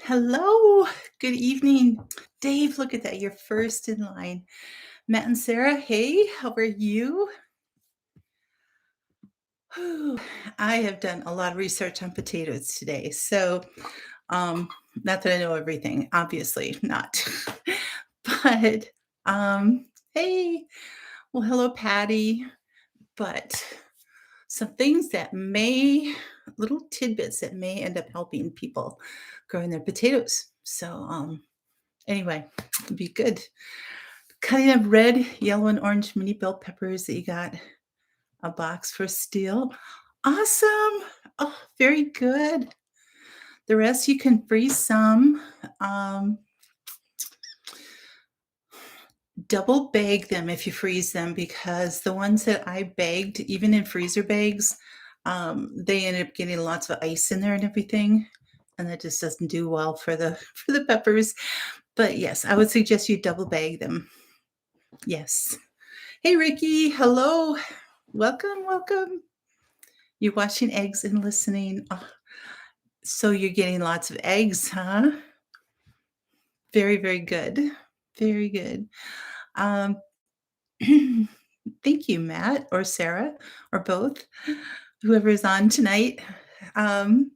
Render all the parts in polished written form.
Hello. Good evening. Dave, look at that. You're first in line. Matt and Sarah, hey, how are you? Whew, I have done a lot of research on potatoes today. Um, not that I know everything, obviously not. But hey, well, hello, Patty. But some things that little tidbits that may end up helping people growing their potatoes. Anyway, it'd be good. Cutting up red, yellow, and orange mini bell peppers that you got a box for steel. Awesome. Oh, very good. The rest you can freeze some. Um, Double bag them if you freeze them because the ones that I bagged, even in freezer bags, they ended up getting lots of ice in there and everything, and that just doesn't do well for the for the peppers. But yes, I would suggest you double bag them. Yes. Hey, Ricky. Hello. Welcome, welcome. You're watching eggs and listening. Oh, so you're getting lots of eggs, huh? Very, very good. Very good. Um, thank you, Matt or Sarah or both, whoever is on tonight. Um,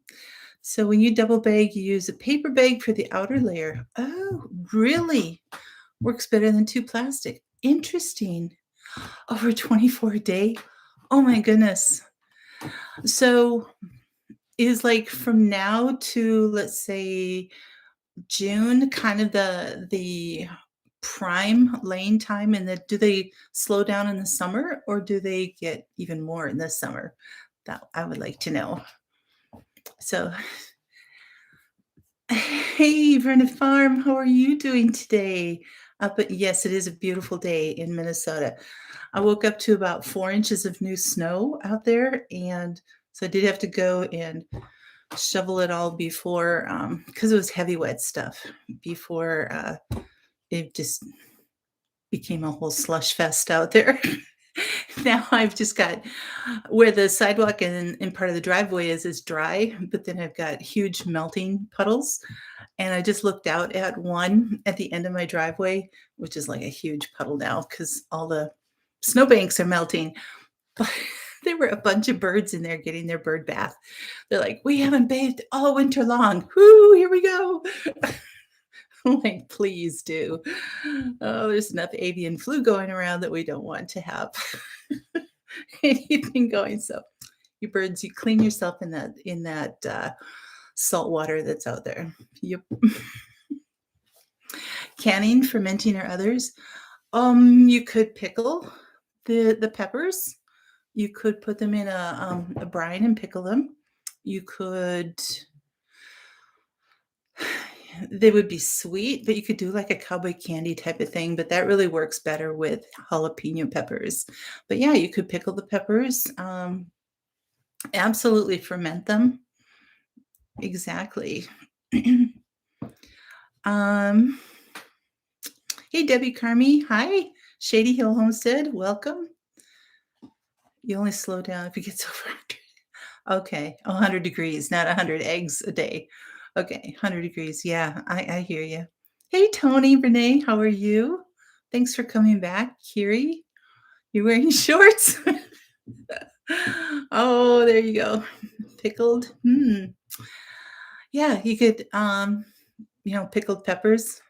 so when you double bag, you use a paper bag for the outer layer. Oh, really? Works better than two plastic. Interesting. Over 24 a day. Oh my goodness. So is like from now to let's say June kind of the prime laying time, and do they slow down in the summer or do they get even more in the summer? That I would like to know. So, hey, Vernon Farm, how are you doing today? But yes, it is a beautiful day in Minnesota. I woke up to about 4 inches of new snow out there, and so I did have to go and shovel it all before, because it was heavy wet stuff before it just became a whole slush fest out there. Now I've just got where the sidewalk and part of the driveway is dry, but then I've got huge melting puddles. And I just looked out at one at the end of my driveway, which is like a huge puddle now because all the snowbanks are melting. But there were a bunch of birds in there getting their bird bath. They're like, we haven't bathed all winter long. Whoo, here we go. I'm like, please do. Oh, there's enough avian flu going around that we don't want to have anything going. So you birds, you clean yourself in that salt water that's out there. Yep. Canning, fermenting, or others. You could pickle the peppers. You could put them in a brine and pickle them. You could. They would be sweet, but you could do like a cowboy candy type of thing, but that really works better with jalapeno peppers. But yeah, you could pickle the peppers. Absolutely ferment them. Exactly. um, hey, Debbie Carmi. Hi. Shady Hill Homestead. Welcome. You only slow down if it gets over 100. Okay. 100 degrees, not 100 eggs a day. Okay. 100 degrees. Yeah, I hear you. Hey, Tony, Renee. How are you? Thanks for coming back. Kiri, you're wearing shorts? Oh, there you go. Pickled. Yeah, you could, pickled peppers.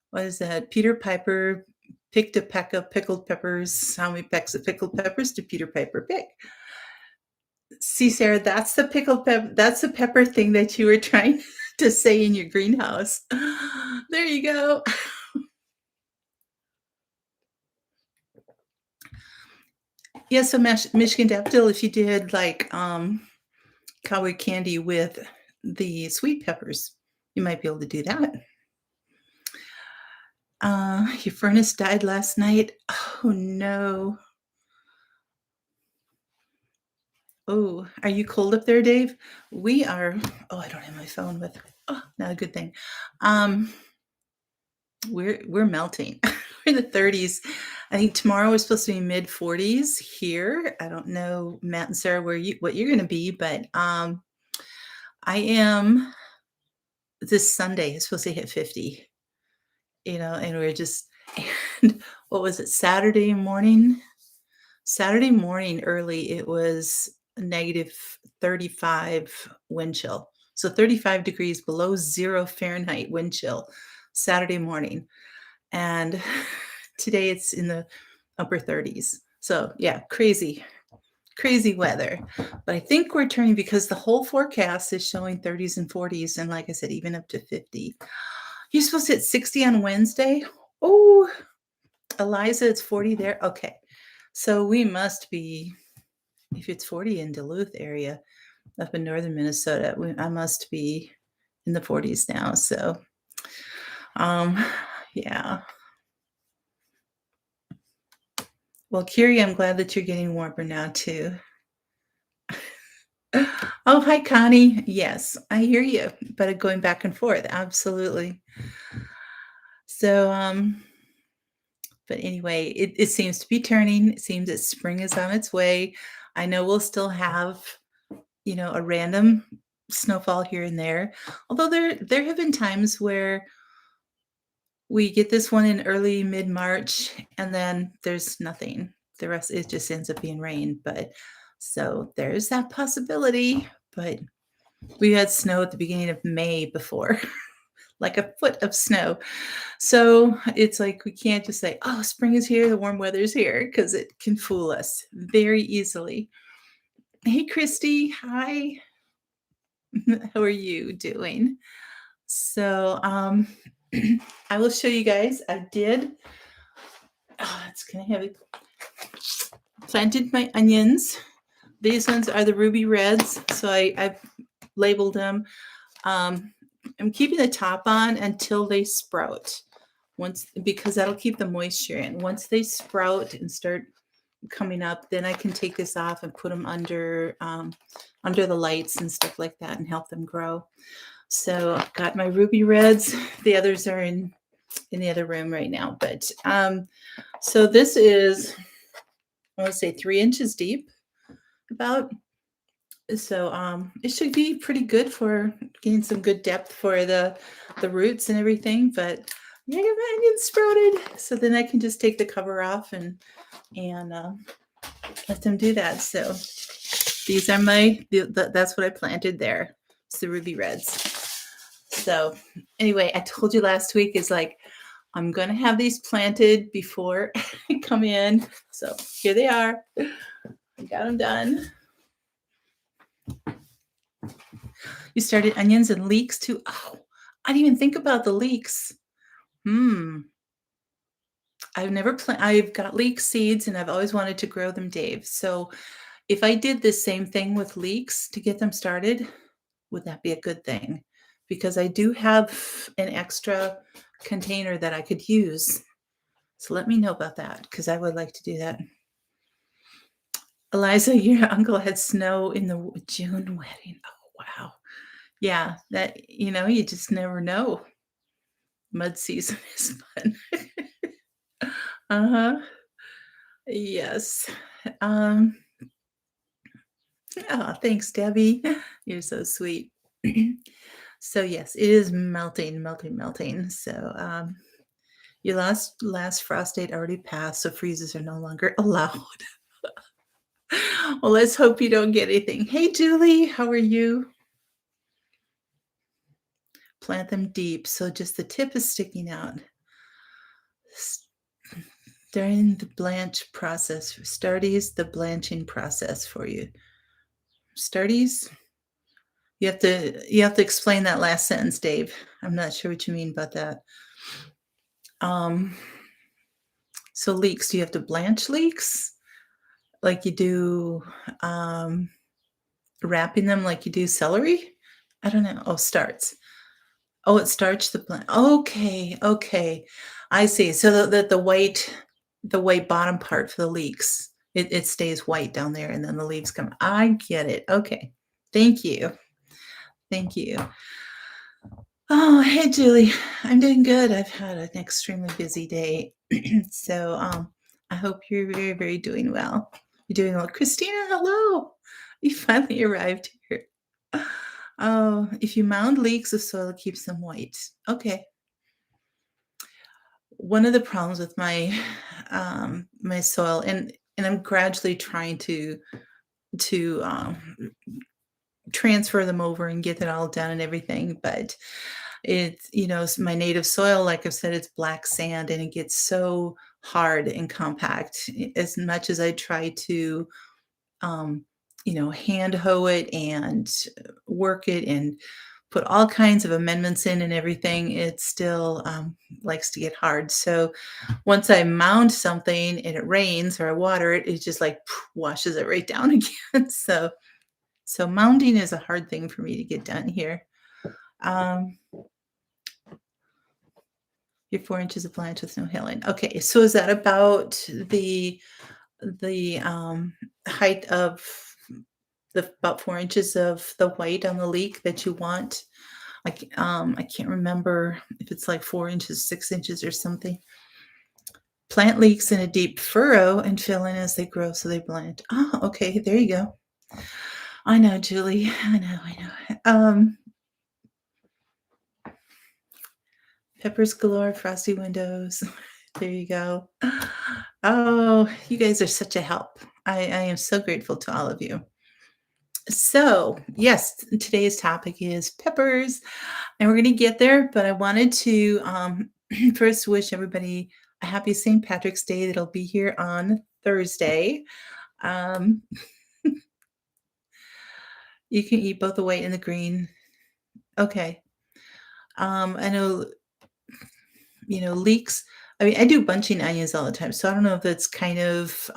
What is that? Peter Piper picked a peck of pickled peppers. How many pecks of pickled peppers did Peter Piper pick? See, Sarah, that's the pickled pepper. That's the pepper thing that you were trying to say in your greenhouse. There you go. Yeah, so Michigan Daffodil, if you did like cowboy candy with the sweet peppers, you might be able to do that. Your furnace died last night. Oh no. Oh, are you cold up there, Dave? We are. Oh, I don't have my phone with. Oh, not a good thing. We're melting. We're in the 30s. I think tomorrow we're supposed to be mid 40s here. I don't know, Matt and Sarah, what you're going to be, but I am this Sunday is supposed to hit 50, and we're just and what was it, Saturday morning? Saturday morning early, it was negative 35 wind chill. So 35 degrees below 0 Fahrenheit wind chill Saturday morning. And today it's in the upper 30s. So yeah, crazy, crazy weather. But I think we're turning because the whole forecast is showing 30s and 40s. And like I said, even up to 50. You're supposed to hit 60 on Wednesday. Oh, Eliza, it's 40 there. Okay. So we must be, if it's 40 in Duluth area, up in northern Minnesota, I must be in the 40s now. So, um, yeah. Well, Kiri, I'm glad that you're getting warmer now too. Oh, hi, Connie. Yes, I hear you, but going back and forth, absolutely. So, but anyway, it seems to be turning. It seems that spring is on its way. I know we'll still have, a random snowfall here and there. Although there have been times where we get this one in early mid-March and then there's nothing. The rest it just ends up being rain, but so there's that possibility, but we had snow at the beginning of May before, like a foot of snow. So it's like we can't just say, "Oh, spring is here, the warm weather's here," because it can fool us very easily. Hey, Christy. Hi. How are you doing? So, I will show you guys. I did. Oh, it's kind of heavy. Planted my onions. These ones are the ruby reds, so I've labeled them. I'm keeping the top on until they sprout. Because that'll keep the moisture in. Once they sprout and start coming up, then I can take this off and put them under the lights and stuff like that and help them grow. So I've got my ruby reds. The others are in the other room right now. But so this is, I want to say 3 inches deep about. So it should be pretty good for getting some good depth for the roots and everything. But yeah, I got my onions sprouted. So then I can just take the cover off and let them do that. So these are that's what I planted there. It's the ruby reds. So anyway, I told you last week is like, I'm going to have these planted before I come in. So here they are. I got them done. You started onions and leeks too. Oh, I didn't even think about the leeks. I've got leek seeds and I've always wanted to grow them, Dave. So if I did the same thing with leeks to get them started, would that be a good thing? Because I do have an extra container that I could use. So let me know about that because I would like to do that. Eliza, your uncle had snow in the June wedding. Oh, wow. Yeah, that, you just never know. Mud season is fun. Uh-huh. Yes. Oh, thanks, Debbie. You're so sweet. So yes, it is melting, melting, melting. So your last frost date already passed, so freezes are no longer allowed. Well, let's hope you don't get anything. Hey, Julie, how are you? Plant them deep, so just the tip is sticking out. During the blanch process, Starties, the blanching process for you. Starties? You have to explain that last sentence, Dave. I'm not sure what you mean about that. So leeks, do you have to blanch leeks? Like you do wrapping them like you do celery? I don't know. Oh, starts. Oh, it starts the blanch. Okay. I see. So that the white bottom part for the leeks, it stays white down there and then the leaves come. I get it. Okay. Thank you. Thank you. Oh, hey, Julie. I'm doing good. I've had an extremely busy day. So I hope you're very, very doing well. You're doing well. Christina, hello. You finally arrived here. Oh, if you mound leeks, the soil keeps them white. Okay. One of the problems with my my soil, and I'm gradually trying to transfer them over and get it all done and everything, but it's, my native soil, like I've said, it's black sand and it gets so hard and compact. As much as I try to, um, hand hoe it and work it and put all kinds of amendments in and everything, it still likes to get hard. So once I mound something and it rains or I water it, it just like washes it right down again. So mounding is a hard thing for me to get done here. Um, you're 4 inches of blanch with no hilling. Okay, so is that about the height of the about 4 inches of the white on the leek that you want? I can't remember if it's like 4 inches, 6 inches, or something. Plant leeks in a deep furrow and fill in as they grow so they blend. Oh, okay, there you go. I know, Julie. I know, I know. Peppers galore, frosty windows. There you go. Oh, you guys are such a help. I am so grateful to all of you. So, yes, today's topic is peppers, and we're going to get there, but I wanted to first wish everybody a happy St. Patrick's Day that'll be here on Thursday. Um, you can eat both the white and the green. Okay. I know, leeks. I mean, I do bunching onions all the time, so I don't know if that's kind of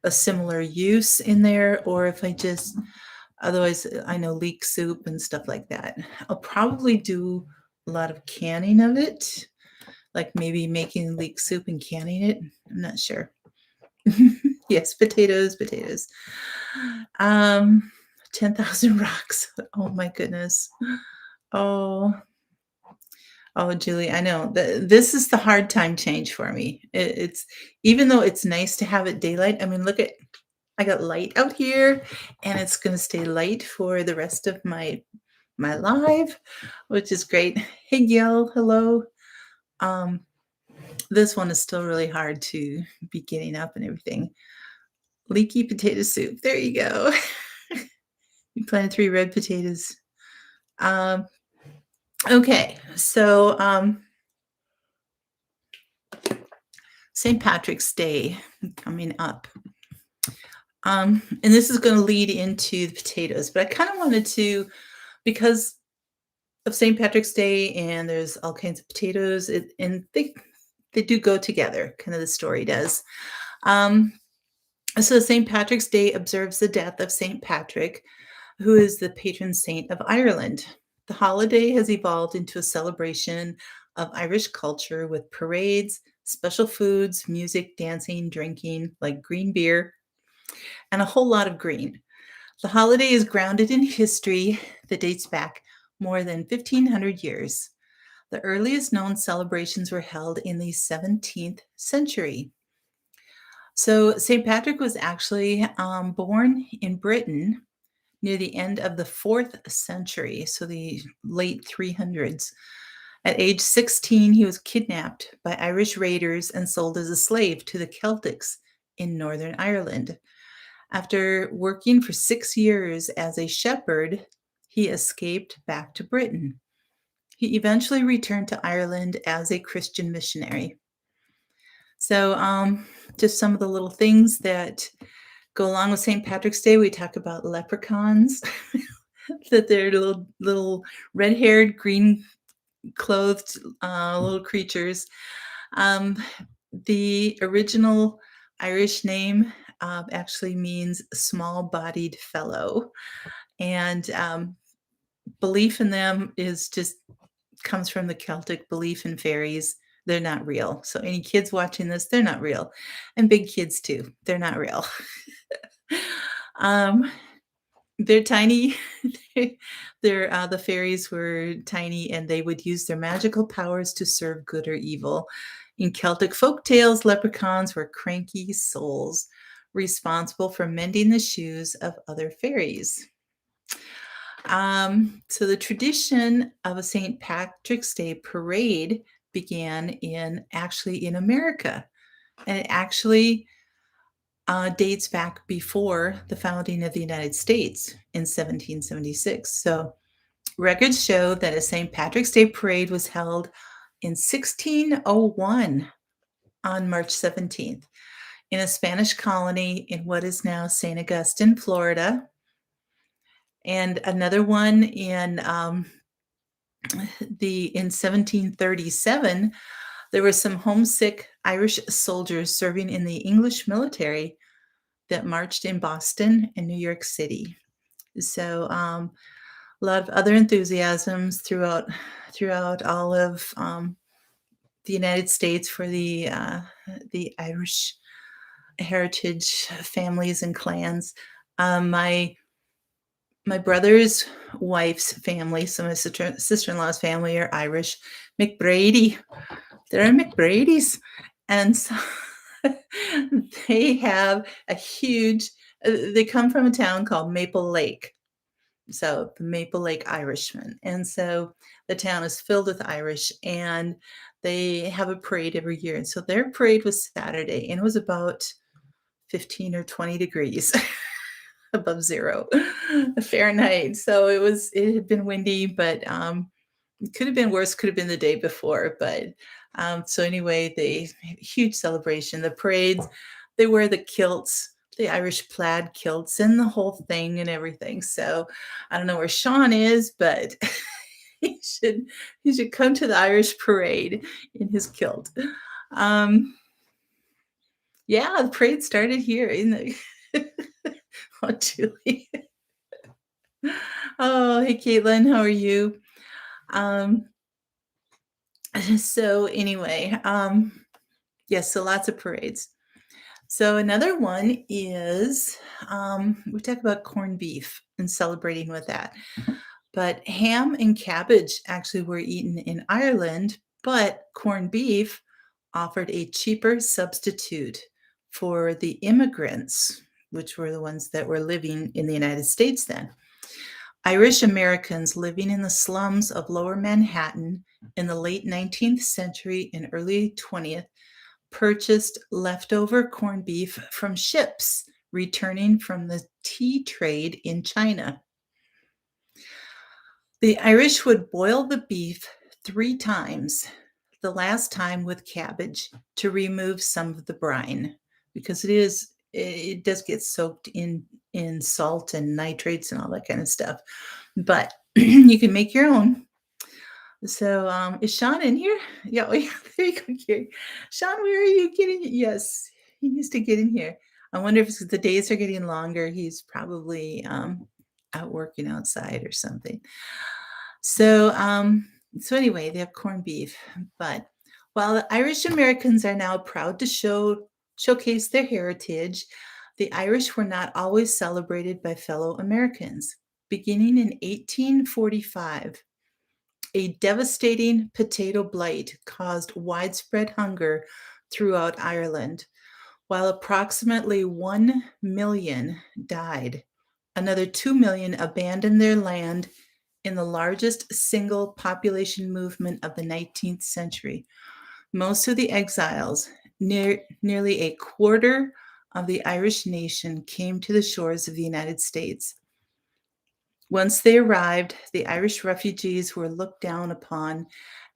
a similar use in there or if I just otherwise I know leek soup and stuff like that. I'll probably do a lot of canning of it, like maybe making leek soup and canning it. I'm not sure. Yes, potatoes, potatoes. Um, 10,000 rocks. Oh my goodness. Oh, oh, Julie, I know this is the hard time change for me. It's even though it's nice to have it daylight. I mean, look at I got light out here, and it's going to stay light for the rest of my live, which is great. Hey, Gail, hello. Um, this one is still really hard to be getting up and everything. Leaky potato soup. There you go. You planted 3 red potatoes. Um, okay, so St. Patrick's Day coming up. And this is going to lead into the potatoes, but I kind of wanted to, because of St. Patrick's Day and there's all kinds of potatoes, and they do go together, kind of the story does. So St. Patrick's Day observes the death of St. Patrick, who is the patron saint of Ireland. The holiday has evolved into a celebration of Irish culture with parades, special foods, music, dancing, drinking, like green beer, and a whole lot of green. The holiday is grounded in history that dates back more than 1,500 years. The earliest known celebrations were held in the 17th century. So, St. Patrick was actually born in Britain near the end of the 4th century, so the late 300s. At age 16, he was kidnapped by Irish raiders and sold as a slave to the Celtics in Northern Ireland. After working for 6 years as a shepherd, he escaped back to Britain. He eventually returned to Ireland as a Christian missionary. So, just some of the little things that go along with St. Patrick's Day. We talk about leprechauns, that they're little red-haired, green-clothed little creatures. The original Irish name actually means small-bodied fellow, and belief in them is just comes from the Celtic belief in fairies. They're not real. So any kids watching this, they're not real. And big kids too, they're not real. um, they're tiny. The fairies were tiny, and they would use their magical powers to serve good or evil. In Celtic folk tales, leprechauns were cranky souls responsible for mending the shoes of other fairies. So the tradition of a St. Patrick's Day parade began in America, and it actually dates back before the founding of the United States in 1776. So records show that a St. Patrick's Day parade was held in 1601 on March 17th in a Spanish colony in what is now St. Augustine, Florida, and another one in 1737. There were some homesick Irish soldiers serving in the English military that marched in Boston and New York City. So a lot of other enthusiasms throughout all of the United States for the Irish heritage families and clans. My brother's wife's family, so my sister-in-law's family are Irish. McBrady, they're McBrady's, and so they have a huge. They come from a town called Maple Lake, so the Maple Lake Irishmen, and so the town is filled with Irish, and they have a parade every year. And so their parade was Saturday, and it was about 15 or 20 degrees above zero Fahrenheit. So it had been windy, but it could have been worse, could have been the day before. But so anyway, they huge celebration. The parades, they wear the kilts, the Irish plaid kilts, and the whole thing and everything. So I don't know where Sean is, but he should come to the Irish parade in his kilt. Yeah, the parade started here in the oh, Julie. Oh, hey, Caitlin, how are you? Um, so anyway, yes, so lots of parades. So another one is we talk about corned beef and celebrating with that. But ham and cabbage actually were eaten in Ireland, but corned beef offered a cheaper substitute for the immigrants, which were the ones that were living in the United States then. Irish Americans living in the slums of Lower Manhattan in the late 19th century and early 20th purchased leftover corned beef from ships returning from the tea trade in China. The Irish would boil the beef 3 times, the last time with cabbage, to remove some of the brine, because it does get soaked in salt and nitrates and all that kind of stuff. But you can make your own. So, is Sean in here? Yeah, there you go, Gary. Sean, where are you getting? Yes, he needs to get in here. I wonder if the days are getting longer. He's probably out working outside or something. So anyway, they have corned beef. But while the Irish Americans are now proud to showcase their heritage, the Irish were not always celebrated by fellow Americans. Beginning in 1845, a devastating potato blight caused widespread hunger throughout Ireland. While approximately 1 million died, another 2 million abandoned their land in the largest single population movement of the 19th century. Most of the exiles, nearly a quarter of the Irish nation, came to the shores of the United States. Once they arrived, the Irish refugees were looked down upon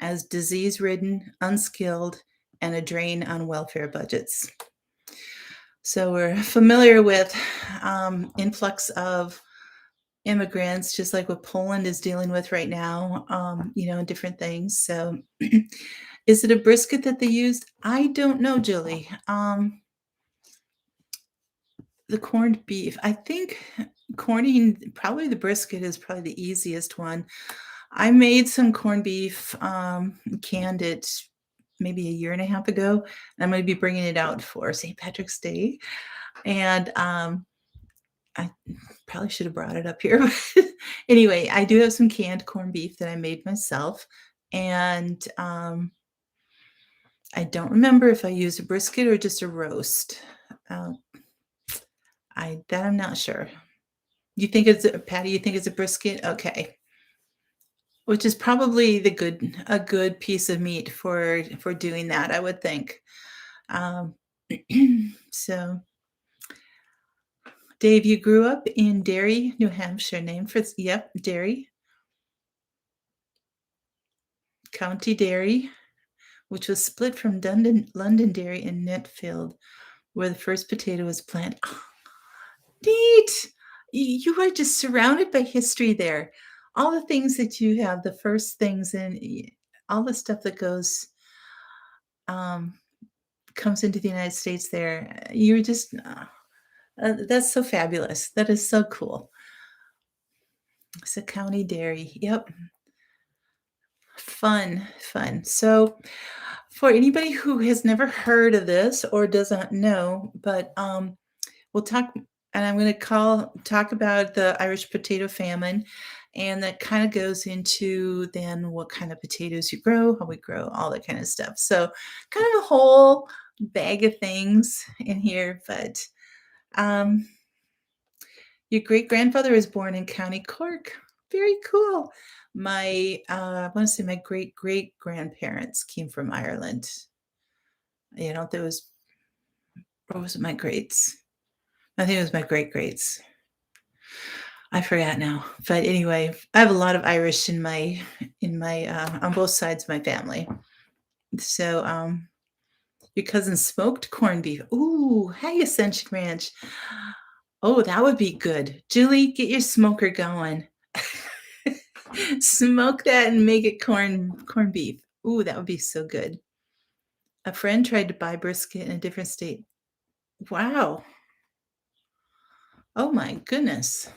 as disease-ridden, unskilled, and a drain on welfare budgets. So we're familiar with influx of immigrants, just like what Poland is dealing with right now, different things. So is it a brisket that they used? I don't know, Julie. The corned beef, I think corning, probably the brisket is probably the easiest one. I made some corned beef, canned it maybe a year and a half ago. And I'm going to be bringing it out for St. Patrick's Day. And I probably should have brought it up here. Anyway, I do have some canned corned beef that I made myself. And I don't remember if I used a brisket or just a roast. I'm not sure. You think it's Patty, you think it's a brisket? Okay. Which is probably a good piece of meat for doing that, I would think. Um, so, Dave, you grew up in Derry, New Hampshire, named for yep, Derry, County Derry, which was split from Londonderry and Netfield, where the first potato was planted. Oh, neat! You are just surrounded by history there. All the things that you have, the first things, and all the stuff that um, comes into the United States there. You're just, that's so fabulous. That is so cool. So, County Dairy. Yep. Fun, fun. So, for anybody who has never heard of this or doesn't know, but we'll talk, and I'm going to talk about the Irish potato famine, and that kind of goes into then what kind of potatoes you grow, how we grow, all that kind of stuff. So, kind of a whole bag of things in here, but um, your great grandfather was born in County Cork. Very cool. I want to say my great great grandparents came from Ireland. There was, or was it my greats? I think it was my great greats. I forgot now. But anyway, I have a lot of Irish in my on both sides of my family. So your cousin smoked corned beef. Ooh, hey Ascension Ranch. Oh, that would be good. Julie, get your smoker going. Smoke that and make it corned beef. Ooh, that would be so good. A friend tried to buy brisket in a different state. Wow. Oh my goodness.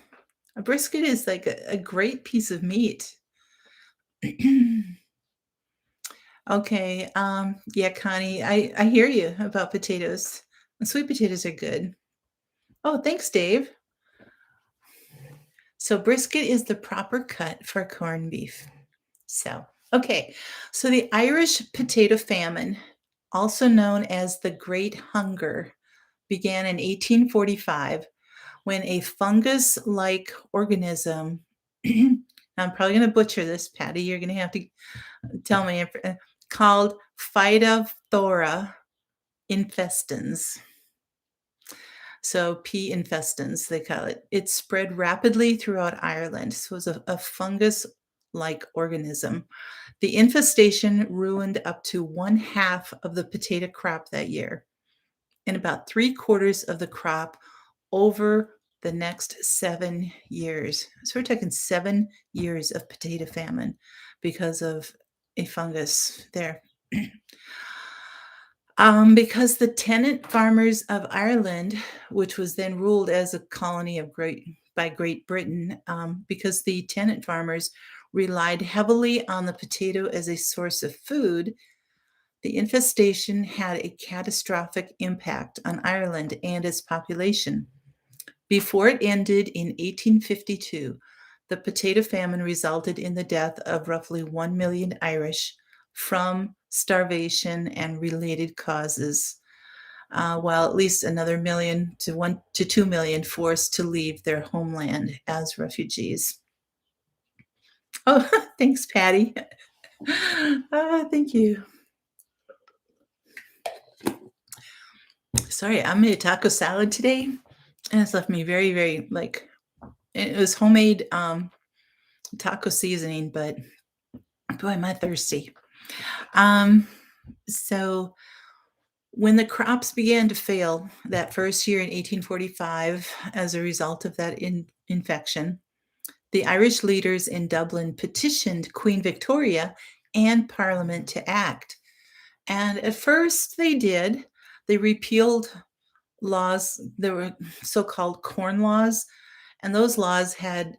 A brisket is like a great piece of meat. Okay. Yeah, Connie, I hear you about potatoes. Sweet potatoes are good. Oh, thanks, Dave. So brisket is the proper cut for corned beef. So, okay. So the Irish potato famine, also known as the Great Hunger, began in 1845 when a fungus-like organism I'm probably going to butcher this, Patty. You're going to have to tell me called Phytophthora infestans. So P. infestans, they call it. It spread rapidly throughout Ireland. So it was a fungus-like organism. The infestation ruined up to one half of the potato crop that year and about 3/4 of the crop over the next 7 years. So we're talking 7 years of potato famine because of a fungus there. Because the tenant farmers of Ireland, which was then ruled as a colony by Great Britain, because the tenant farmers relied heavily on the potato as a source of food, the infestation had a catastrophic impact on Ireland and its population. Before it ended in 1852, the potato famine resulted in the death of roughly 1 million Irish from starvation and related causes, while at least another million to 1 to 2 million forced to leave their homeland as refugees. Oh, thanks, Patty. Thank you. Sorry, I made a taco salad today, and it's left me very, very it was homemade taco seasoning, but boy, am I thirsty. Um, so when the crops began to fail that first year in 1845 as a result of that infection, the Irish leaders in Dublin petitioned Queen Victoria and Parliament to act. And at first they did. They repealed laws. There were so-called corn laws, and those laws had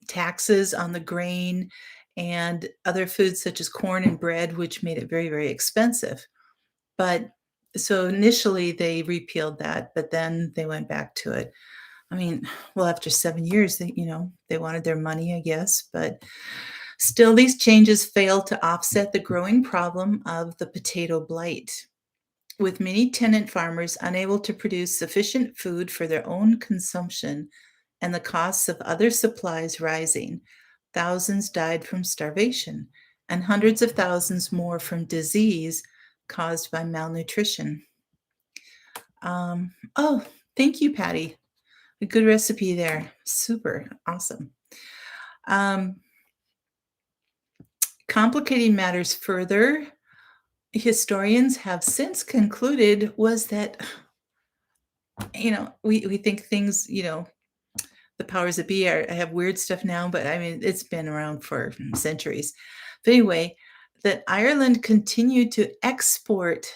taxes on the grain and other foods such as corn and bread, which made it very, very expensive. But so initially they repealed that, but then they went back to it. I mean, well, after 7 years, they wanted their money, I guess, but still, these changes failed to offset the growing problem of the potato blight, with many tenant farmers unable to produce sufficient food for their own consumption and the costs of other supplies rising. Thousands died from starvation, and hundreds of thousands more from disease caused by malnutrition. Oh, thank you, Patty. A good recipe there. Super awesome. Um, Complicating matters further, historians have since concluded was that, we think things, the powers that be have weird stuff now, but I mean, it's been around for centuries. But anyway, that Ireland continued to export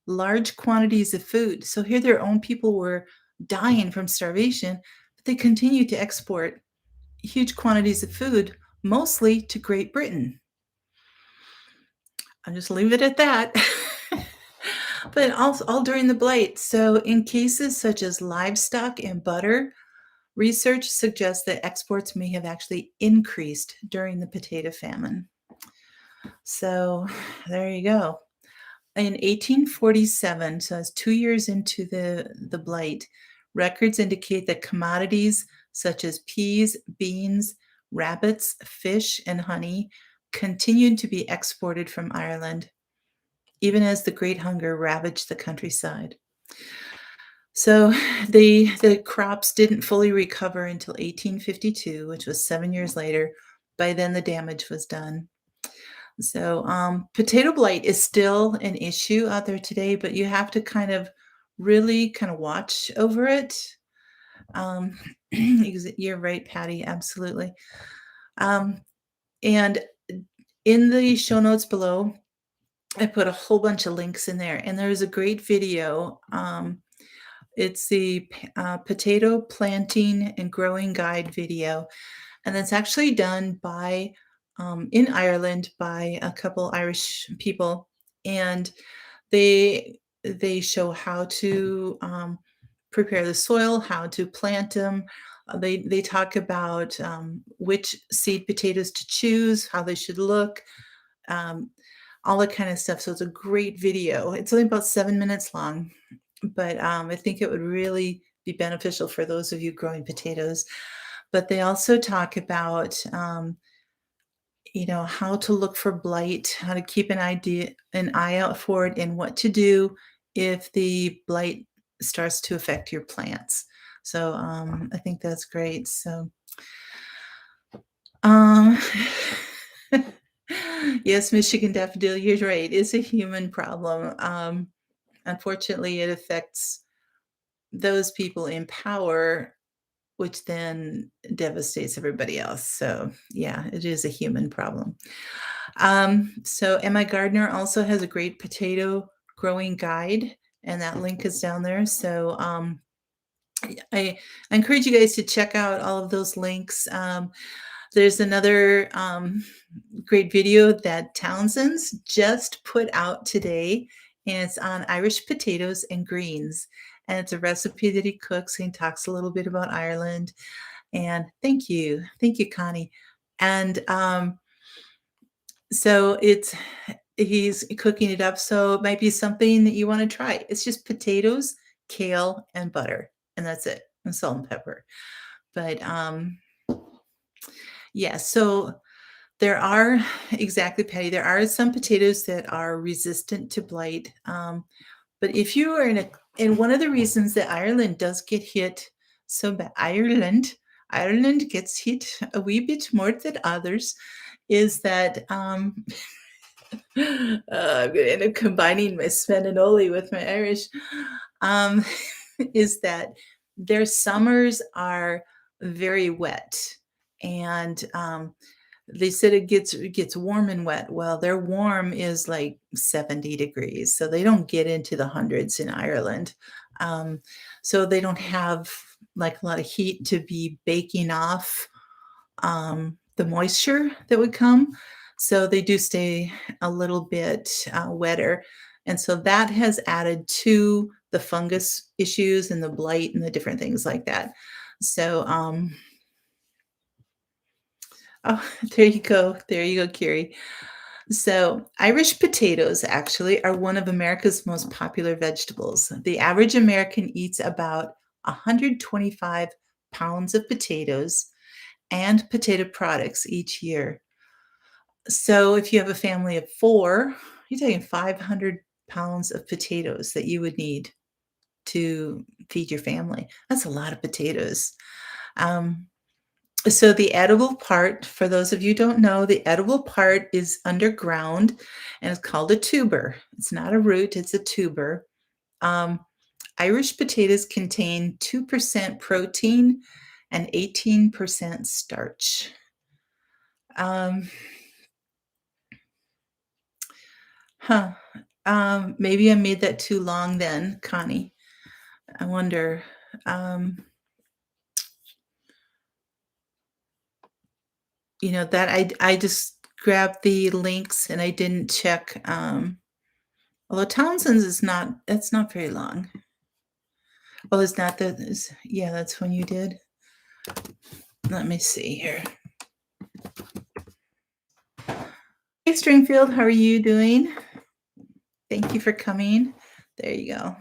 large quantities of food. So here their own people were dying from starvation, but they continued to export huge quantities of food, mostly to Great Britain. I'll just leave it at that. But also all during the Blight. So in cases such as livestock and butter, research suggests that exports may have actually increased during the potato famine. So there you go. In 1847, so it's 2 years into the Blight, records indicate that commodities such as peas, beans, rabbits, fish, and honey continued to be exported from Ireland, even as the Great Hunger ravaged the countryside. So the crops didn't fully recover until 1852, which was 7 years later. By then, the damage was done. So, potato blight is still an issue out there today, but you have to really kind of watch over it. Um, you're right, Patty, absolutely. And in the show notes below, I put a whole bunch of links in there, and there's a great video. It's the potato planting and growing guide video, and it's actually done by in Ireland by a couple Irish people, and they show how to prepare the soil, how to plant them. They talk about which seed potatoes to choose, how they should look, um, all that kind of stuff. So it's a great video. It's only about 7 minutes long, but I think it would really be beneficial for those of you growing potatoes. But they also talk about how to look for blight, how to keep an eye out for it, and what to do if the blight starts to affect your plants. So I think that's great. So um, yes, Michigan daffodil, you're right. It's a human problem. Unfortunately, it affects those people in power, which then devastates everybody else. So yeah, it is a human problem. So Emma Gardner also has a great potato growing guide, and that link is down there. So I encourage you guys to check out all of those links. There's another great video that Townsend's just put out today, and it's on Irish potatoes and greens. And it's a recipe that he cooks. And he talks a little bit about Ireland. And thank you. Thank you, Connie. And so he's cooking it up. So it might be something that you want to try. It's just potatoes, kale, and butter. And that's it. And salt and pepper. But yeah, so there are exactly, Patty. There are some potatoes that are resistant to blight. But if you are and one of the reasons that Ireland does get hit so bad, Ireland gets hit a wee bit more than others, is that I'm going to end up combining my Svenanoli with my Irish. Is that their summers are very wet, and they said it gets warm and wet. Well, their warm is like 70 degrees, so they don't get into the hundreds in Ireland. So they don't have like a lot of heat to be baking off the moisture that would come. So they do stay a little bit wetter. And so that has added to the fungus issues and the blight and the different things like that. So, oh, there you go. There you go, Kiri. So, Irish potatoes actually are one of America's most popular vegetables. The average American eats about 125 pounds of potatoes and potato products each year. So if you have a family of 4, you're talking 500 pounds of potatoes that you would need to feed your family. That's a lot of potatoes. Um, so the edible part, for those of you who don't know, the edible part is underground and it's called a tuber. It's not a root, it's a tuber. Um, Irish potatoes contain 2% protein and 18% starch. Um, huh. Maybe I made that too long then, Connie. I wonder. Um, that I just grabbed the links and I didn't check. Although Townsend's is not, that's not very long. Oh, is not that is yeah, that's when you did. Let me see here. Hey Stringfield, how are you doing? Thank you for coming. There you go.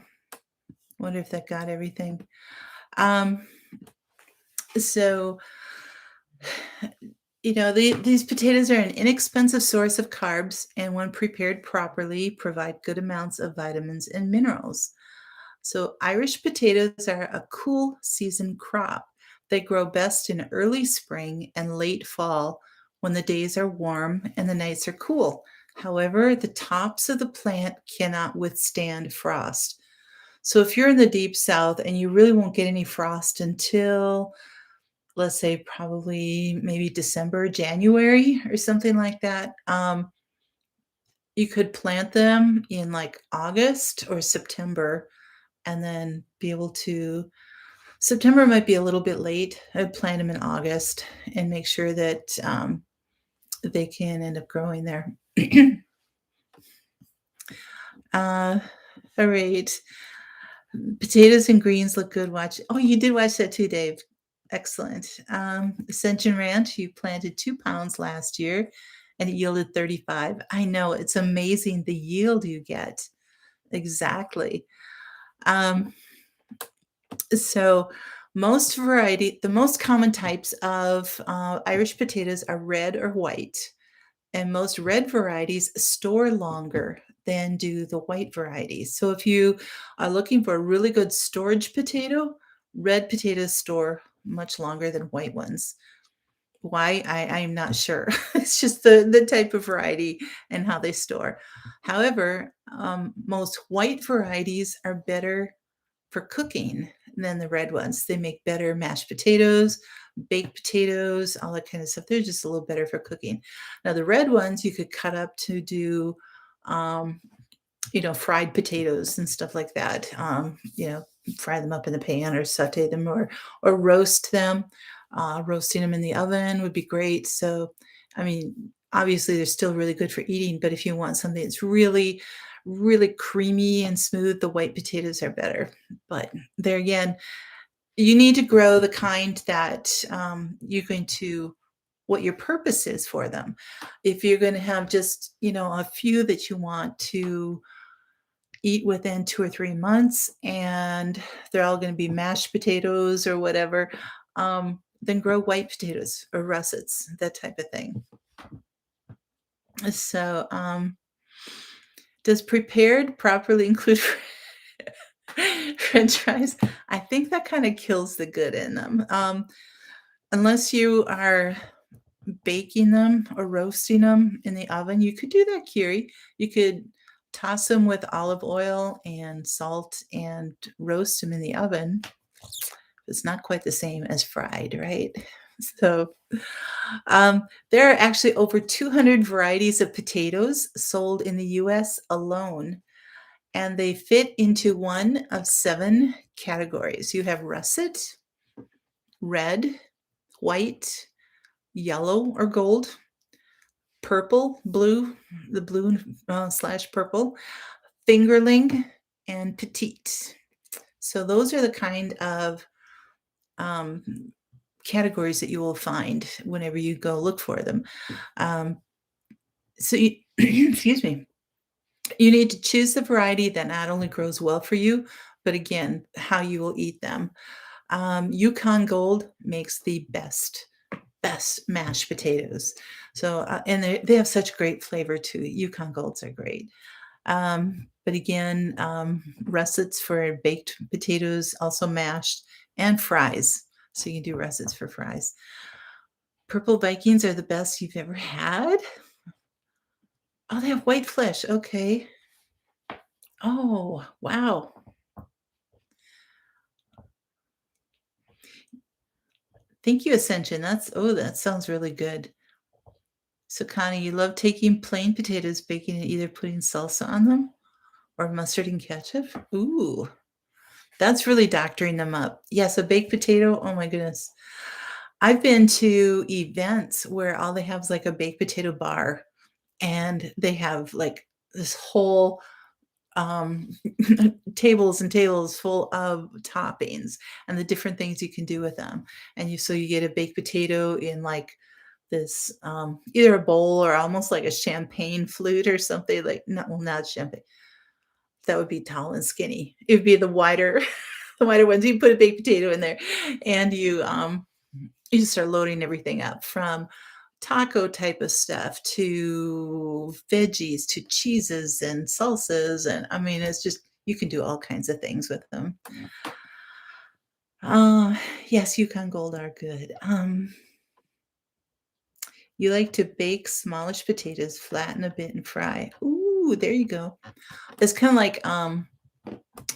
Wonder if that got everything. Um, so these potatoes are an inexpensive source of carbs, and when prepared properly, provide good amounts of vitamins and minerals. So, Irish potatoes are a cool season crop. They grow best in early spring and late fall when the days are warm and the nights are cool. However, the tops of the plant cannot withstand frost. So, if you're in the deep south and you really won't get any frost until, let's say, probably maybe December, January, or something like that, you could plant them in like August or September and then be able to. September might be a little bit late. I'd plant them in August and make sure that they can end up growing there. All right. Potatoes and greens look good. Watch. Oh, you did watch that too, Dave. Excellent. Ascension Ranch, you planted 2 pounds last year and it yielded 35. I know, it's amazing the yield you get. Exactly. Um, so the most common types of Irish potatoes are red or white, and most red varieties store longer than do the white varieties. So if you are looking for a really good storage potato, red potatoes store much longer than white ones. Why? I'm not sure. It's just the type of variety and how they store. However, most white varieties are better for cooking than the red ones. They make better mashed potatoes, baked potatoes, all that kind of stuff. They're just a little better for cooking. Now, the red ones you could cut up to do, um, fried potatoes and stuff like that. Fry them up in the pan or saute them or roast them. Roasting them in the oven would be great. So, I mean, obviously they're still really good for eating, but if you want something that's really, really creamy and smooth, the white potatoes are better. But there again, you need to grow the kind that you're going to what your purpose is for them. If you're going to have just, a few that you want to eat within 2 or 3 months and they're all going to be mashed potatoes or whatever, then grow white potatoes or russets, that type of thing. So, does prepared properly include French fries? I think that kind of kills the good in them. Unless you are baking them or roasting them in the oven, you could do that, Curie. You could toss them with olive oil and salt and roast them in the oven. It's not quite the same as fried, right? So, there are actually over 200 varieties of potatoes sold in the US alone, and they fit into one of 7 categories. You have russet, red, white, yellow or gold, purple, blue, the blue slash purple, fingerling, and petite. So those are the kind of um, categories that you will find whenever you go look for them. Um, excuse me, you need to choose the variety that not only grows well for you, but again, how you will eat them. Yukon Gold makes the best mashed potatoes. So, and they have such great flavor too. Yukon Golds are great. But again, russets for baked potatoes, also mashed, and fries. So you can do russets for fries. Purple Vikings are the best you've ever had. Oh, they have white flesh. Okay. Oh, wow. Thank you, Ascension. That sounds really good. So, Connie, you love taking plain potatoes, baking and either putting salsa on them or mustard and ketchup? Ooh, that's really doctoring them up. Yes, a baked potato. Oh my goodness. I've been to events where all they have is like a baked potato bar, and they have like this whole um, tables and tables full of toppings and the different things you can do with them. And you get a baked potato in like this either a bowl or almost like a champagne flute or something like not well not champagne. That would be tall and skinny. It would be the wider the wider ones. You put a baked potato in there and you just start loading everything up from taco type of stuff to veggies to cheeses and salsas. And I mean, it's just, you can do all kinds of things with them. Uh, yes, Yukon Gold are good. You like to bake smallish potatoes, flatten a bit and fry. Ooh, there you go. It's kind of like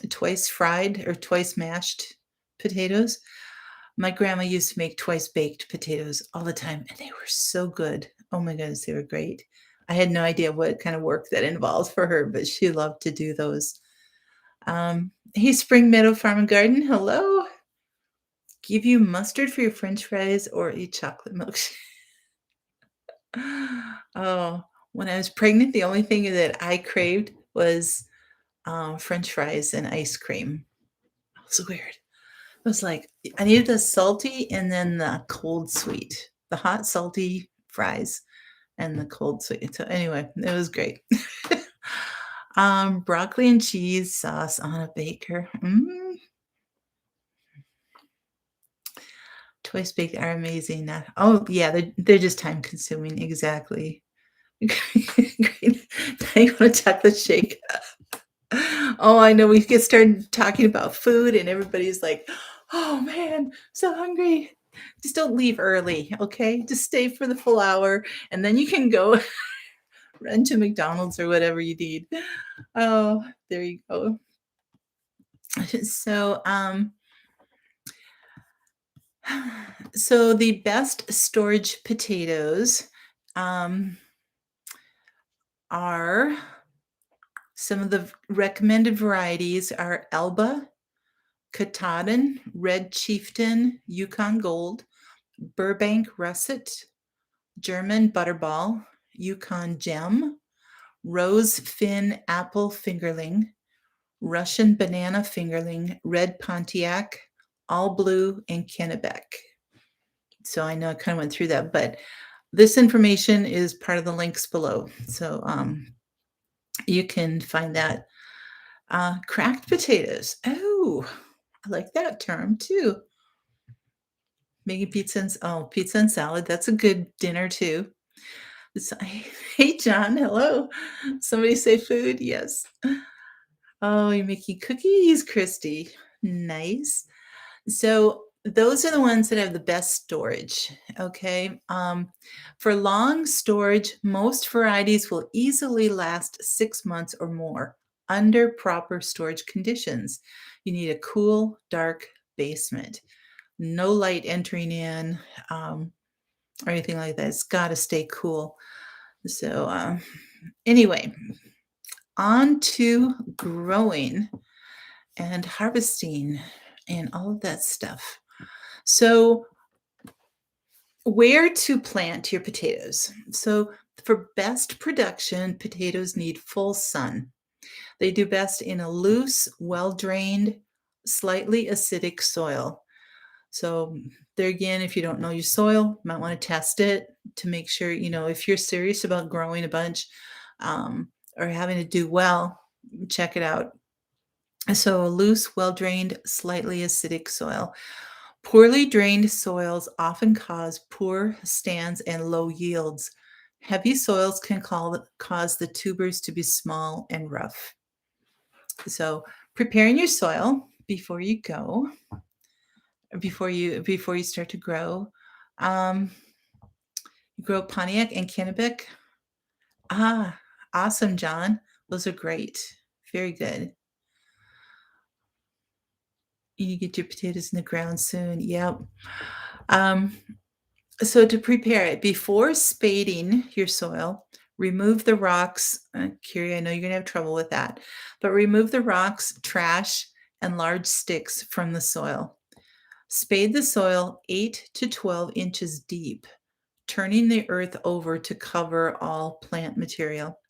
twice fried or twice mashed potatoes. My grandma used to make twice baked potatoes all the time, and they were so good. Oh my goodness, they were great. I had no idea what kind of work that involved for her, but she loved to do those. Hey, Spring Meadow Farm and Garden, hello. Give you mustard for your French fries or a chocolate milkshake. Oh, when I was pregnant, the only thing that I craved was French fries and ice cream. It was weird. It was like I needed the salty and then the cold sweet, the hot salty fries and the cold sweet. So anyway, it was great. Broccoli and cheese sauce on a baker. Twice baked are amazing. Oh yeah, they're just time consuming. Exactly. Great. Now you want a chocolate shake. Oh, I know we get started talking about food and everybody's like, "Oh man, so hungry." Just don't leave early, okay? Just stay for the full hour and then you can go run to McDonald's or whatever you need. Oh, there you go. So, so the best storage potatoes are some of the recommended varieties are Elba, Katahdin, Red Chieftain, Yukon Gold, Burbank Russet, German Butterball, Yukon Gem, Rose Fin Apple Fingerling, Russian Banana Fingerling, Red Pontiac, All Blue, and Kennebec. So I know I kind of went through that, but this information is part of the links below. So you can find that. Cracked potatoes. Oh, I like that term too. Making pizza and salad. That's a good dinner too. Hey, John. Hello. Somebody say food. Yes. Oh, you're making cookies, Christy. Nice. So those are the ones that have the best storage. Okay. For long storage, most varieties will easily last 6 months or more under proper storage conditions. You need a cool, dark basement, no light entering in or anything like that. It's got to stay cool. So, anyway, on to growing and harvesting and all of that stuff. So, where to plant your potatoes? So, for best production, potatoes need full sun. They do best in a loose, well drained, slightly acidic soil. So, there again, if you don't know your soil, you might want to test it to make sure, if you're serious about growing a bunch or having to do well, check it out. So, a loose, well drained, slightly acidic soil. Poorly drained soils often cause poor stands and low yields. Heavy soils can cause the tubers to be small and rough. So, preparing your soil before you start to grow. Um, you grow Pontiac and Kennebec. Ah, awesome, John. Those are great. Very good. You get your potatoes in the ground soon. Yep. Um, so to prepare it, before spading your soil, remove the rocks. Kiri, I know you're gonna have trouble with that, but remove the rocks, trash, and large sticks from the soil. Spade the soil 8 to 12 inches deep, turning the earth over to cover all plant material.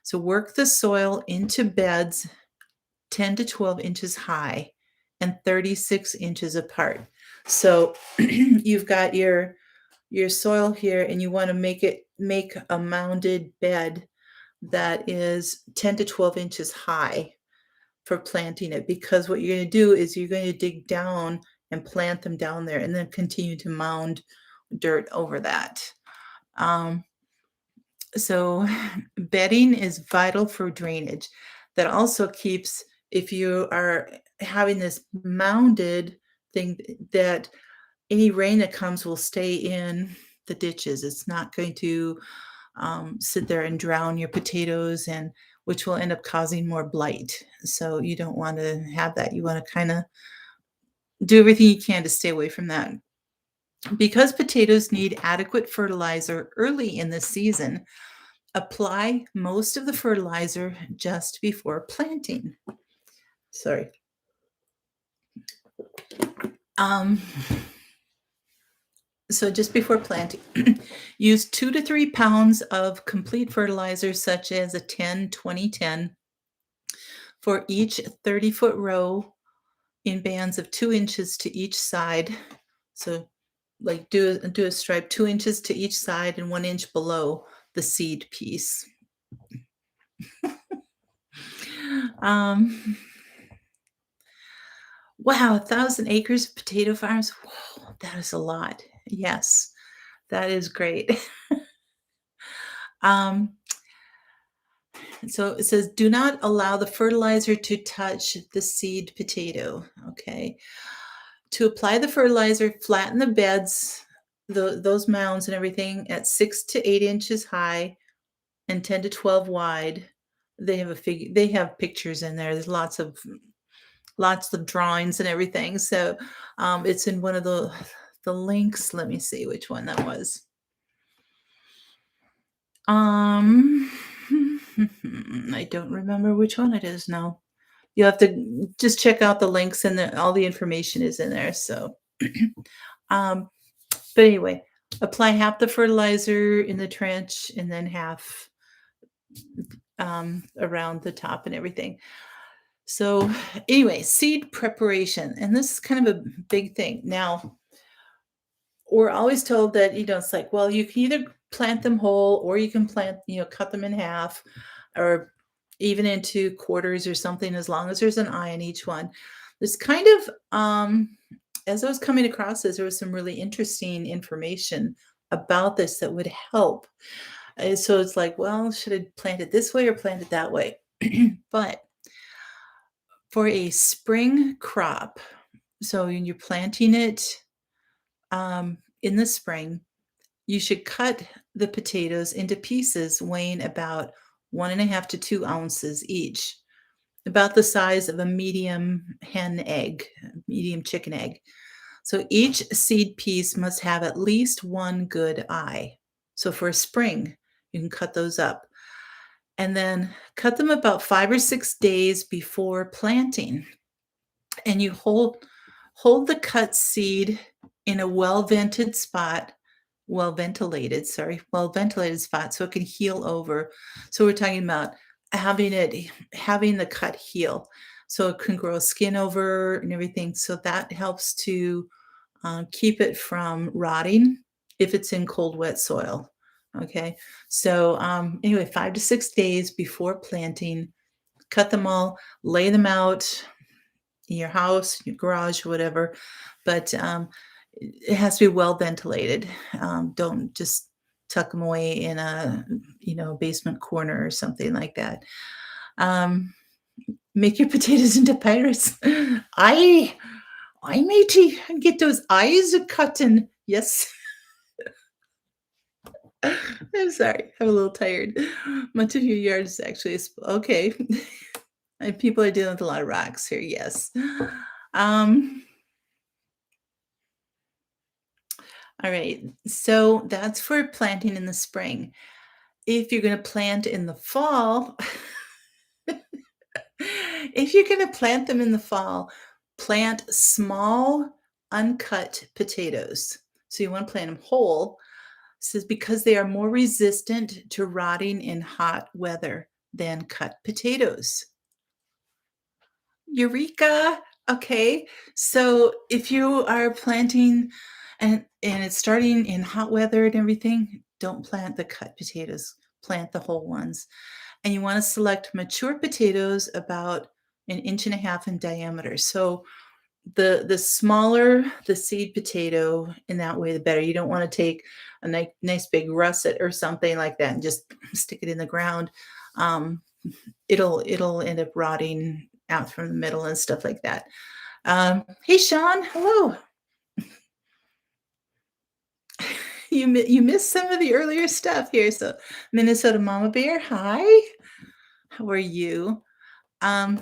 So work the soil into beds 10 to 12 inches high and 36 inches apart. So you've got your soil here and you want to make a mounded bed that is 10 to 12 inches high for planting it, because what you're going to do is you're going to dig down and plant them down there and then continue to mound dirt over that. Um, so bedding is vital for drainage. That also keeps, if you are having this mounded thing, that any rain that comes will stay in the ditches. It's not going to sit there and drown your potatoes, and which will end up causing more blight. So you don't want to have that. You want to kind of do everything you can to stay away from that. Because potatoes need adequate fertilizer early in the season, apply most of the fertilizer just before planting. Sorry. Um, so just before planting, use 2 to 3 pounds of complete fertilizer, such as a 10-20-10, for each 30-foot row in bands of 2 inches to each side. So like do a stripe 2 inches to each side and 1 inch below the seed piece. um, wow, 1,000 acres of potato farms. Whoa, that is a lot. Yes, that is great. um, so it says, do not allow the fertilizer to touch the seed potato. Okay. To apply the fertilizer, flatten the beds, those mounds and everything, at 6 to 8 inches high and 10 to 12 wide. They have pictures in there. There's lots of drawings and everything. So it's in one of the links. Let me see which one that was. I don't remember which one it is now. You have to just check out the links, and all the information is in there. So, um, but anyway, apply half the fertilizer in the trench and then half around the top and everything. So, anyway, seed preparation, and this is kind of a big thing. Now, we're always told that, it's like, well, you can either plant them whole or you can cut them in half or even into quarters or something, as long as there's an eye in each one. This kind of, as I was coming across this, there was some really interesting information about this that would help. So it's like, well, should I plant it this way or plant it that way? But for a spring crop, so when you're planting it in the spring, you should cut the potatoes into pieces weighing about 1.5 to 2 ounces each, about the size of a medium medium chicken egg. So each seed piece must have at least one good eye. So for a spring, you can cut those up and then cut them about 5 or 6 days before planting. And you hold the cut seed in a well-ventilated spot, well-ventilated spot, so it can heal over. So we're talking about having the cut heal, so it can grow skin over and everything. So that helps to keep it from rotting if it's in cold, wet soil. Okay. So anyway, 5 to 6 days before planting, cut them all, lay them out in your house, your garage, whatever, but, it has to be well ventilated. Don't just tuck them away in a, basement corner or something like that. Um, make your potatoes into pirates. I I matey, get those eyes a cutting. Yes. I'm sorry. I'm a little tired. Much of your yard is actually okay. And people are dealing with a lot of rocks here. Yes. Um, all right. So that's for planting in the spring. If you're going to plant in the fall, if you're going to plant them in the fall, plant small, uncut potatoes. So you want to plant them whole. Says because they are more resistant to rotting in hot weather than cut potatoes. Eureka! Okay, so if you are planting and it's starting in hot weather and everything, don't plant the cut potatoes, plant the whole ones. And you wanna select mature potatoes about an inch and a half in diameter. So the smaller the seed potato, in that way, the better. You don't wanna take a nice big russet or something like that and just stick it in the ground. Um, it'll end up rotting out from the middle and stuff like that. Hey, Sean, hello. You missed some of the earlier stuff here. So, Minnesota Mama Bear, hi. How are you? Um,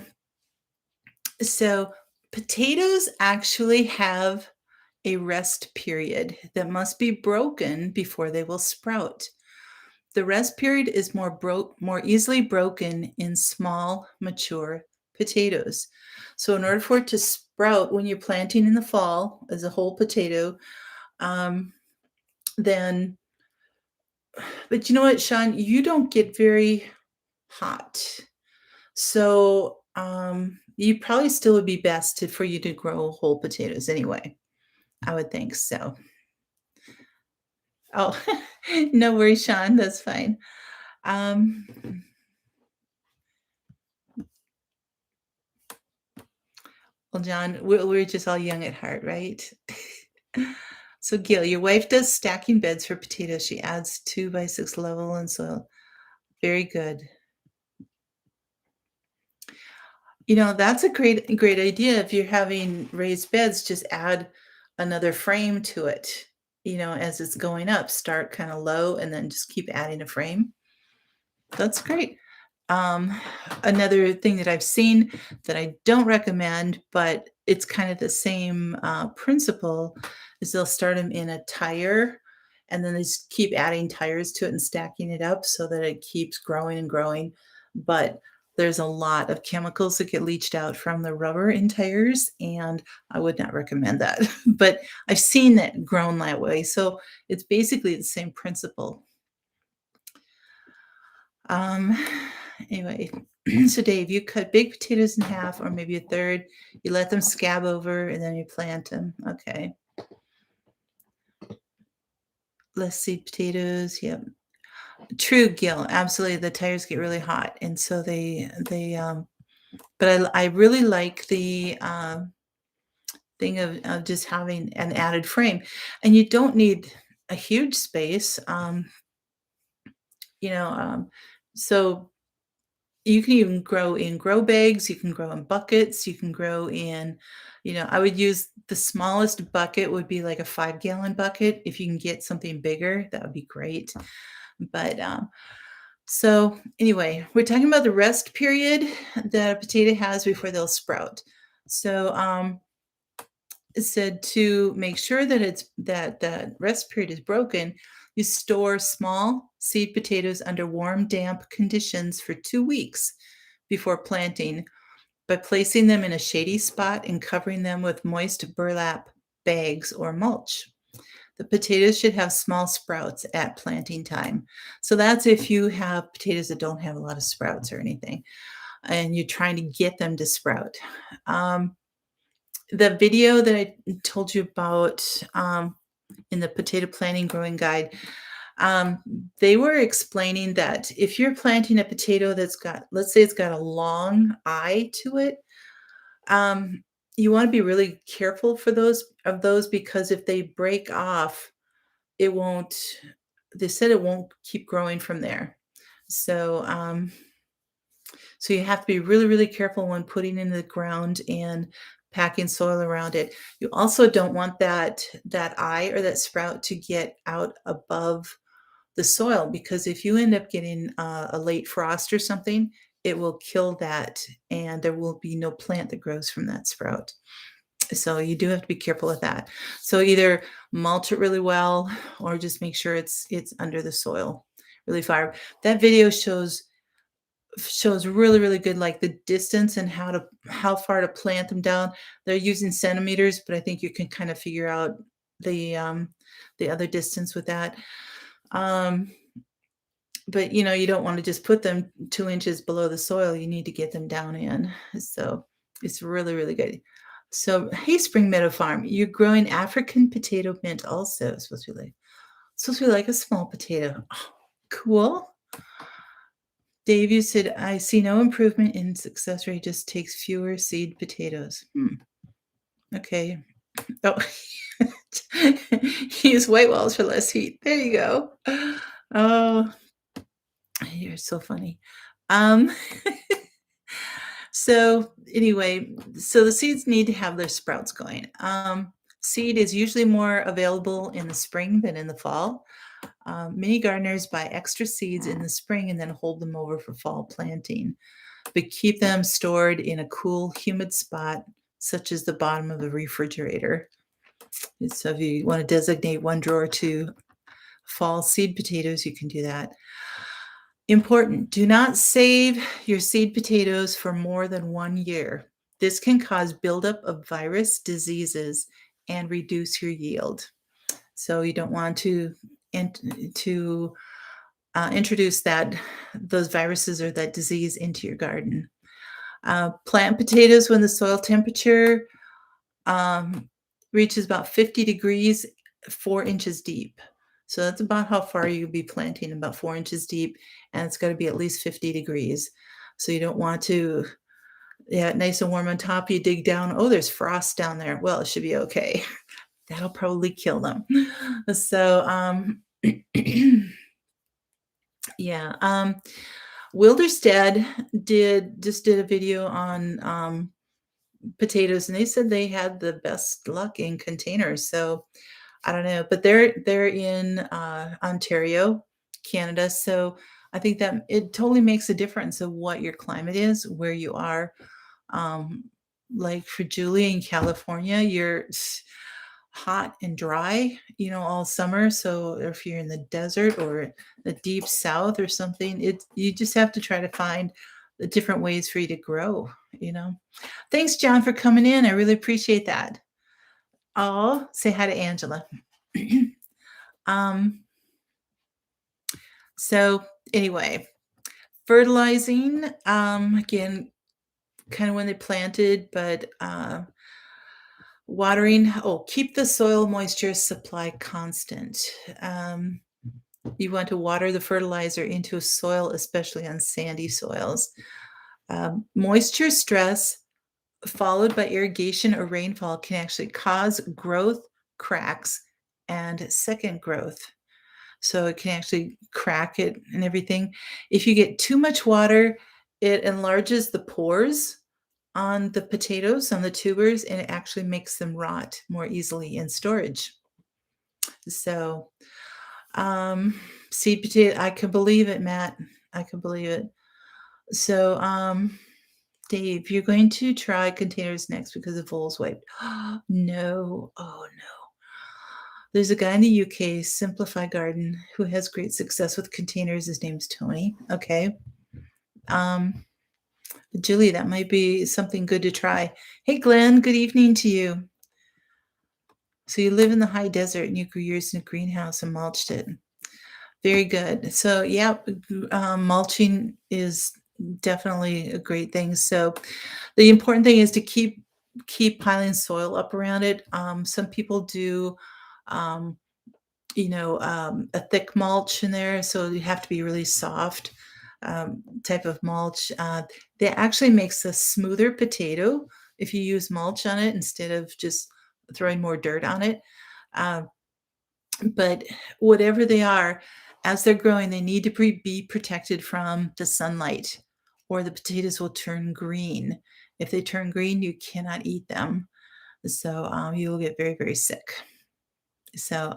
so potatoes actually have a rest period that must be broken before they will sprout. The rest period is more easily broken in small, mature potatoes. So in order for it to sprout when you're planting in the fall as a whole potato, um, then but you know what, Sean? You don't get very hot. So, you probably still would be best for you to grow whole potatoes anyway. I would think so. Oh, no worries, Sean. That's fine. Um, well, John, we're just all young at heart, right? So, Gil, your wife does stacking beds for potatoes. She adds 2 by 6 level and soil. Very good. That's a great idea. If you're having raised beds, just add another frame to it, as it's going up. Start kind of low and then just keep adding a frame. That's great. Um, another thing that I've seen that I don't recommend, but it's kind of the same principle, is they'll start them in a tire and then they just keep adding tires to it and stacking it up so that it keeps growing and growing. But there's a lot of chemicals that get leached out from the rubber in tires, and I would not recommend that. But I've seen that grown that way. So it's basically the same principle. Um, anyway, so Dave, you cut big potatoes in half or maybe a third. You let them scab over and then you plant them. Okay. Less seed potatoes. Yep. True, Gil. Absolutely. The tires get really hot. And so but I really like the thing of just having an added frame. And you don't need a huge space. You know, um, so you can even grow in grow bags, you can grow in buckets, you can grow in, I would use the smallest bucket would be like a 5-gallon bucket. If you can get something bigger, that would be great. But so anyway, we're talking about the rest period that a potato has before they'll sprout. So it said to make sure that that rest period is broken, you store small seed potatoes under warm, damp conditions for 2 weeks before planting by placing them in a shady spot and covering them with moist burlap bags or mulch. The potatoes should have small sprouts at planting time. So that's if you have potatoes that don't have a lot of sprouts or anything, and you're trying to get them to sprout. Um, the video that I told you about in the potato planting growing guide, Um, they were explaining that if you're planting a potato that's got, let's say it's got a long eye to it, um, you want to be really careful for those because if they break off, it won't. They said it won't keep growing from there. So, so you have to be really, really careful when putting in the ground and packing soil around it. You also don't want that eye or that sprout to get out above the soil because if you end up getting a late frost or something, it will kill that, and there will be no plant that grows from that sprout. So you do have to be careful with that. So either mulch it really well, or just make sure it's under the soil really far. That video shows really, really good, like, the distance and how far to plant them down. They're using centimeters, but I think you can kind of figure out the, um, the other distance with that. Um, but, you don't wanna just put them 2 inches below the soil, you need to get them down in. So, it's really, really good. So, hey, Spring Meadow Farm, you're growing African potato mint also. It's supposed to be like a small potato. Oh, cool. Dave, you said, "I see no improvement in success rate, just takes fewer seed potatoes." Okay. Oh, use white walls for less heat. There you go. Oh, you're so funny. Um, so anyway, so the seeds need to have their sprouts going. Seed is usually more available in the spring than in the fall. Many gardeners buy extra seeds in the spring and then hold them over for fall planting, but keep them stored in a cool, humid spot, such as the bottom of the refrigerator. And so if you want to designate one drawer to fall seed potatoes, you can do that. Important, do not save your seed potatoes for more than 1 year. This can cause buildup of virus diseases and reduce your yield. So you don't want to introduce those viruses or that disease into your garden. Plant potatoes when the soil temperature um, reaches about 50 degrees, 4 inches deep. So that's about how far you'll be planting, about 4 inches deep, and it's got to be at least 50 degrees. So you don't want to, yeah, nice and warm on top. You dig down. Oh, there's frost down there. Well, it should be okay. That'll probably kill them. So, yeah. Wilderstead did a video on potatoes, and they said they had the best luck in containers. So I don't know, but they're in Ontario, Canada. So I think that it totally makes a difference of what your climate is, where you are. Um, like for Julie in California, you're hot and dry, all summer. So if you're in the desert or the deep south or something, you just have to try to find the different ways for you to grow. Thanks, John, for coming in. I really appreciate that. Oh, say hi to Angela. um, so anyway, fertilizing, again, kind of when they planted, but watering, keep the soil moisture supply constant. Um, you want to water the fertilizer into a soil, especially on sandy soils. Moisture stress followed by irrigation or rainfall can actually cause growth cracks and second growth. So it can actually crack it and everything. If you get too much water, it enlarges the pores on the potatoes, on the tubers, and it actually makes them rot more easily in storage. So, um, seed potato, I can believe it, Matt. I can believe it. So, Dave, you're going to try containers next because the vole's wiped. No. Oh, no. There's a guy in the UK, Simplify Garden, who has great success with containers. His name's Tony. Okay. Um, Julie, that might be something good to try. Hey, Glenn, good evening to you. So you live in the high desert and you grew yours in a greenhouse and mulched it. Very good. So yeah, mulching is definitely a great thing. So the important thing is to keep piling soil up around it. Some people do um, a thick mulch in there, so you have to be really soft type of mulch. That actually makes a smoother potato if you use mulch on it instead of just throwing more dirt on it. Uh, but whatever they are, as they're growing, they need to be protected from the sunlight, or the potatoes will turn green. If they turn green, you cannot eat them. So you will get very, very sick. So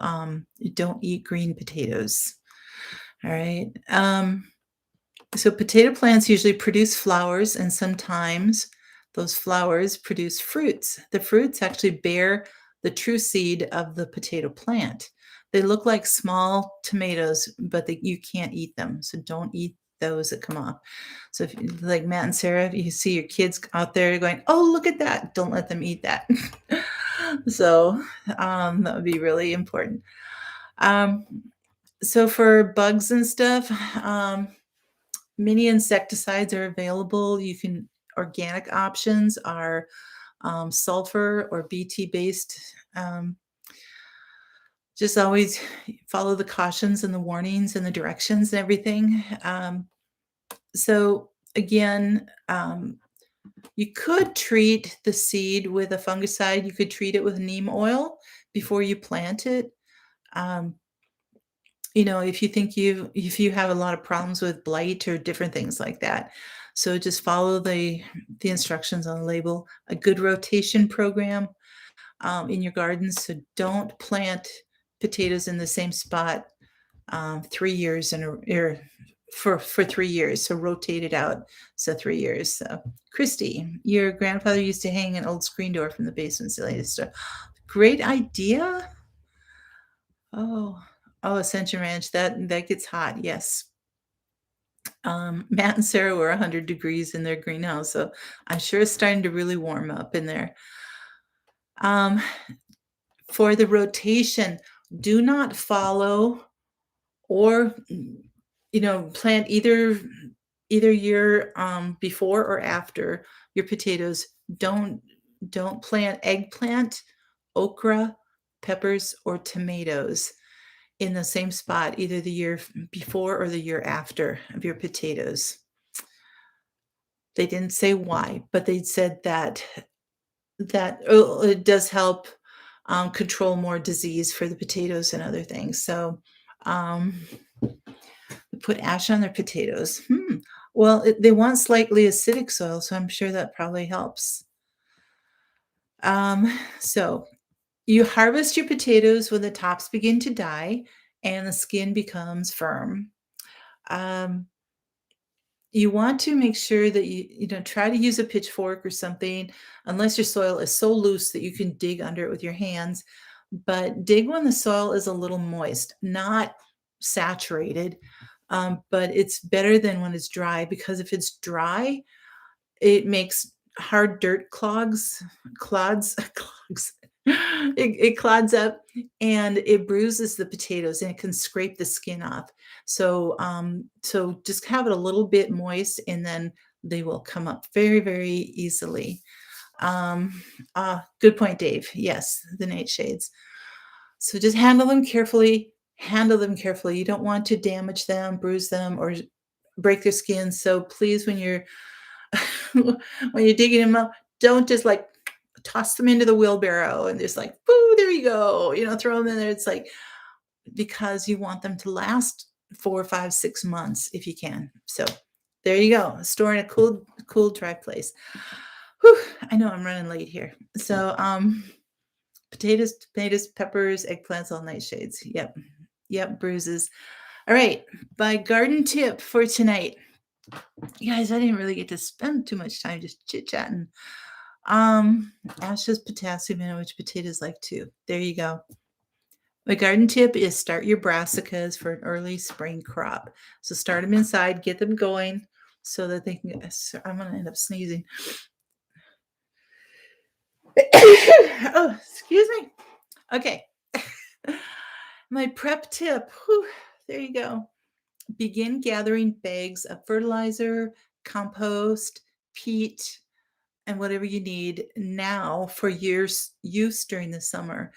don't eat green potatoes. All right. So potato plants usually produce flowers, and sometimes those flowers produce fruits. The fruits actually bear the true seed of the potato plant. They look like small tomatoes, but you can't eat them. So don't eat those that come off. So if like Matt and Sarah, if you see your kids out there going, "Oh, look at that!" Don't let them eat that. So that would be really important. Um, so for bugs and stuff, many insecticides are available. Organic options are sulfur or BT based. Um, just always follow the cautions and the warnings and the directions and everything. So again, you could treat the seed with a fungicide. You could treat it with neem oil before you plant it. Um, if you have a lot of problems with blight or different things like that. So just follow the instructions on the label. A good rotation program in your garden. So don't plant potatoes in the same spot 3 years for 3 years. So rotate it out. So 3 years. So Christy, your grandfather used to hang an old screen door from the basement ceiling. So great idea. Oh, Ascension Ranch, that gets hot, yes. Matt and Sarah were 100 degrees in their greenhouse, so I'm sure it's starting to really warm up in there. Um, for the rotation, do not follow or plant either year before or after your potatoes. Don't plant eggplant, okra, peppers, or tomatoes in the same spot, either the year before or the year after of your potatoes. They didn't say why, but they said that it does help control more disease for the potatoes and other things. So um, put ash on their potatoes. Well, they want slightly acidic soil, so I'm sure that probably helps. So you harvest your potatoes when the tops begin to die and the skin becomes firm. Um, you want to make sure that try to use a pitchfork or something, unless your soil is so loose that you can dig under it with your hands. But dig when the soil is a little moist, not saturated. But it's better than when it's dry, because if it's dry, it makes hard dirt clods. Clogs. It clods up and it bruises the potatoes, and it can scrape the skin off. So just have it a little bit moist, and then they will come up very, very easily. Good point, Dave. Yes, the nightshades. So just handle them carefully. Handle them carefully. You don't want to damage them, bruise them, or break their skin. So please, when you're when you're digging them up, don't just like toss them into the wheelbarrow and just like, boo, there you go. Throw them in there. It's like, because you want them to last 4, 5, 6 months if you can. So there you go. Store in a cool, dry place. Whew, I know I'm running late here. So potatoes, peppers, eggplants, all nightshades. Yep, bruises. All right, my garden tip for tonight. You guys, I didn't really get to spend too much time just chit-chatting. Ash has potassium in it, which potatoes like too. There you go. My garden tip is start your brassicas for an early spring crop. So start them inside, get them going so that they can. I'm going to end up sneezing. Oh, excuse me. Okay. My prep tip. Whew, there you go. Begin gathering bags of fertilizer, compost, peat, and whatever you need now for years use during the summer.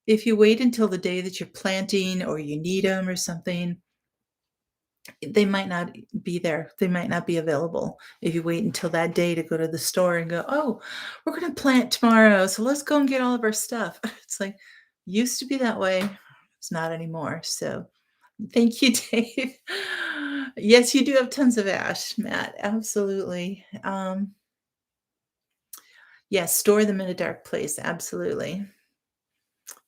If you wait until the day that you're planting or you need them or something, they might not be there. They might not be available. If you wait until that day to go to the store and go, "Oh, we're gonna plant tomorrow, so let's go and get all of our stuff." It's like, used to be that way. It's not anymore. So thank you, Dave. Yes, you do have tons of ash, Matt. Absolutely. Yes, store them in a dark place. Absolutely.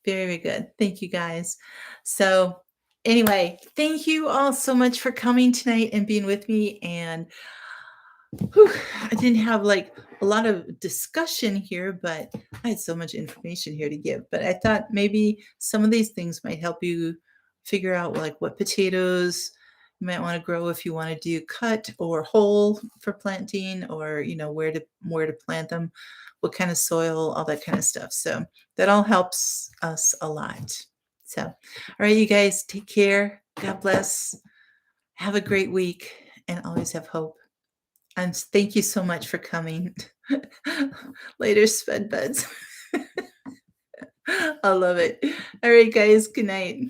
Very good. Thank you, guys. So, anyway, thank you all so much for coming tonight and being with me. And whew, I didn't have like a lot of discussion here, but I had so much information here to give. But I thought maybe some of these things might help you figure out like what potatoes you might want to grow if you want to do cut or whole for planting, or where to plant them, what kind of soil, all that kind of stuff. So that all helps us a lot. So, all right, you guys, take care. God bless. Have a great week, and always have hope. And thank you so much for coming. Later, Spud Buds. I love it. All right, guys. Good night.